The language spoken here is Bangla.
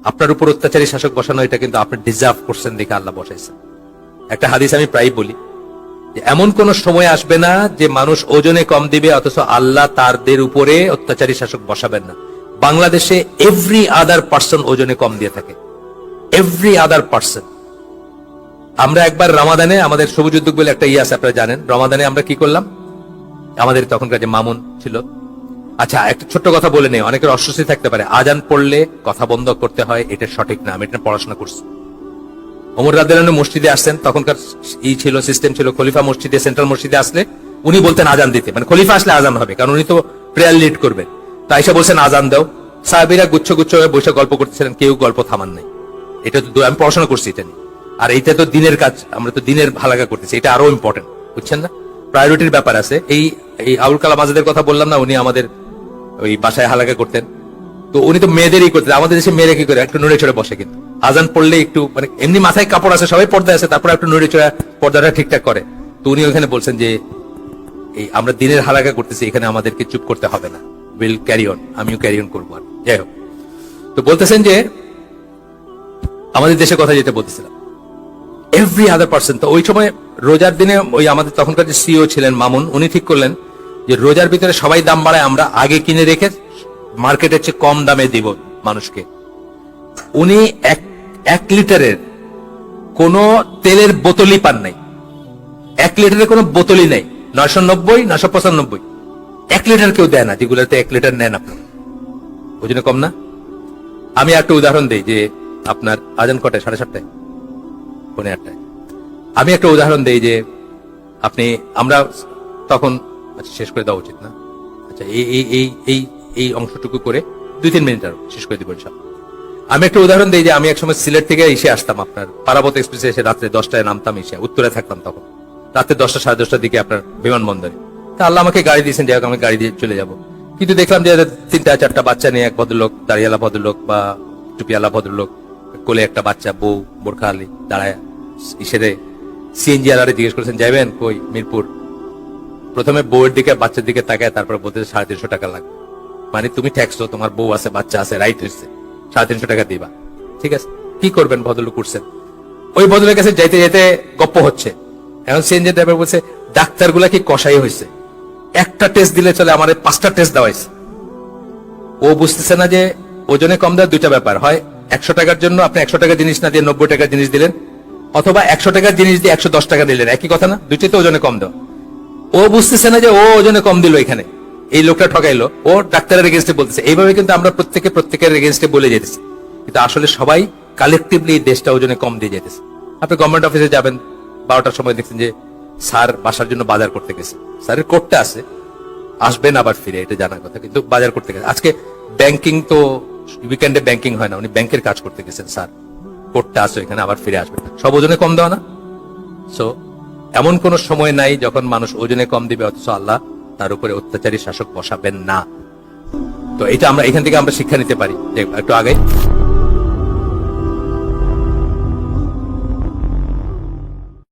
আপনার উপর অত্যাচারী শাসক বসানো, এটা কিন্তু আপনি ডিজার্ভ করছেন দেখে আল্লাহ বসাইছেন। একটা হাদিস আমি প্রায় বলি যে এমন কোন সময় আসবে না যে মানুষ ওজনে কম দিবে অথচ আল্লাহ তাদের উপরে অত্যাচারী শাসক বসাবেন না। বাংলাদেশে এভরি আদার পার্সন ওজনে কম দিয়ে থাকে, এভরি আদার পার্সন। আমরা একবার রমাদানে, আমাদের সবুজ উদ্যোগ বলে একটা আছে আপনারা জানেন, রমাদানে আমরা কি করলাম, আমাদের তখনকার যে মামুন ছিল, আচ্ছা একটা ছোট্ট কথা বলে নেই, অনেকের অস্বস্তি থাকতে পারে, আজান পড়লে কথা বন্ধ করতে হয়, এটা সঠিক না। আমি এটা পড়াশোনা করছি। ওমর রাদিয়াল্লাহু আনহু মসজিদে আসছেন, তখনকার ছিল সিস্টেম ছিল খলিফা মসজিদে, সেন্ট্রাল মসজিদে আসলে উনি বলতেন আজান দিতে, মানে খলিফা আসলে আজান হবে, কারণ উনি তো প্রেয়ার লিড করবেন। তো আয়েশা বলছেন আজান দাও, সাহাবীরা গুচ্ছ গুচ্ছ হয়ে বসে গল্প করতেছিলেন, কেউ গল্প থামান নাই। এটা তো আমি পড়াশোনা করছি এটা নিয়ে। আর এইটা তো দিনের কাজ, আমরা তো দিনের হালাকা করতেছি, এটা আরো ইম্পর্টেন্ট, বুঝছেন না? প্রায়োরিটির ব্যাপার আছে। এই আবুল কালাম আজাদের কথা বললাম না, উনি আমাদের ওই বাসায় হালাকা করতেন, তো উনি তো মেয়েদেরই করতেন। আমাদের দেশে মেয়েরা কি করে, একটু নড়ে চড়ে বসে, কিন্তু আজান পড়লে একটু মানে এমনি মাথায় কাপড় আছে, সবাই পর্দায় আছে, তারপর একটু নড়ে চড়ে পর্দাটা ঠিকঠাক করে। তো উনি ওখানে বলছেন যে এই আমরা দিনের হালাকা করতেছি, এখানে আমাদেরকে চুপ করতে হবে না, উইল ক্যারি অন, আমিও ক্যারি অন করবো। আর যাই হোক, তো বলতেছেন যে আমাদের দেশের কথা যেটা বলতেছিলাম, এভরি আদার পার্সন। তো ওই সময় রোজার দিনে ওই আমাদের তখনকার যে সিও ছিলেন মামুন, উনি ঠিক করলেন যে রোজার ভিতরে সবাই দাম বাড়ায়, আমরা আগে কিনে রেখে মার্কেটের চেয়ে কম দামে দিব মানুষকে। উনি এক লিটারের কোন তেলের বোতলই পান নাই, 1 লিটারের কোন বোতলই নাই, 990, 995, 1 লিটার কেউ দেয় না, যেগুলোতে 1 লিটার নেন আপনার, ওই জন্য কম না। আমি একটা উদাহরণ দিই যে আপনার আজান কটায়, 7:30, 8:30। আমি একটা উদাহরণ দেই যে আমরা তখন, আচ্ছা শেষ করে দেওয়া উচিত না, আচ্ছা এই অংশটুকু করে 2-3 মিনিট আর শেষ করে দিব ইনশাআল্লাহ। আমি একটা উদাহরণ দিই যে আমি একসময় সিলেট থেকে এসে আসতাম আপনার পারাবত এক্সপ্রেসে, এসে রাত্রে 10টায় নামতাম, এসে উত্তরে থাকতাম, তখন রাত্রে 10টা 10:30 দিকে আপনার বিমানবন্দরে। তা আল্লাহ আমাকে গাড়ি দিয়েছেন, যাই হোক আমি গাড়ি দিয়ে চলে যাব। কিন্তু দেখলাম যে 3-4টা বাচ্চা নিয়ে এক ভদ্রলোক, দাড়িওয়ালা ভদ্রলোক বা টুপিওয়ালা ভদ্রলোক, কোলে একটা বাচ্চা, বউ বোরখা আলী দাঁড়ায়, ইসেরে সিএনজি আলারে জিজ্ঞেস করেছেন যাবেন কই, মিরপুর। প্রথমে বউয়ের দিকে বাচ্চার দিকে তাকায়, তারপর বলতে 350 টাকা লাগবে। মানে তুমি ট্যাক্স, তোমার বউ আছে বাচ্চা আছে, রাইট হয়েছে, 350 টাকা দিবা, ঠিক আছে। কি করবেন, ভদ্রলোক উঠছেন, ওই ভদ্রলোকের কাছে যাইতে যেতে গপ্প হচ্ছে। এখন সিএনজি ড্রাইভার বলছে ডাক্তার গুলা কি কষাই হয়েছে, একটা টেস্ট দিলে চলে, আমার 5টা টেস্ট দেওয়াইছে। ও বুঝতেছে না যে ওজনে কম দেওয়ার 2টা ব্যাপার হয়, 100 টাকার জন্য আপনি 100 টাকার জিনিস না দিয়ে 90 টাকার জিনিস দিলেন, অথবা 100 টাকার জিনিস দিয়ে 110 টাকা দিলেন, একই কথা না? দুইটাই তো ওজনে কম দেওয়া। ও বুঝতেছে না যে ও ওজনে কম দিল, এখানে এই লোকটা ঠকাইলো, ও ডাক্তারের এগেনস্টে বলতেছে। এইভাবে কিন্তু আমরা প্রত্যেকের এগেনস্টে বলে যেতেছি, কিন্তু আসলে সবাই কালেকটিভলি এই দেশটা ওজনে কম দিয়ে যেতেছে। আপনি গভর্নমেন্ট অফিসে যাবেন, 12টার সময় দেখছেন যে স্যার বাসার জন্য বাজার করতে গেছে, স্যারের কোটটা আছে, আসবেন আবার ফিরে, এটা জানার কথা, কিন্তু বাজার করতে গেছে। আজকে ব্যাংকিং তো উইকেন্ডে ব্যাংকিং হয় না, উনি ব্যাংকের কাজ করতে গেছেন, স্যার কোটটা আছে এখানে, আবার ফিরে আসবেন, সব ওজনে কম দেওয়া না? সো এমন কোন সময় নাই যখন মানুষ ওজনে কম দিবে অথচ আল্লাহ তার উপরে অত্যাচারী শাসক বসাবেন না। তো এটা আমরা এখান থেকে আমরা শিক্ষা নিতে পারি। একটু আগে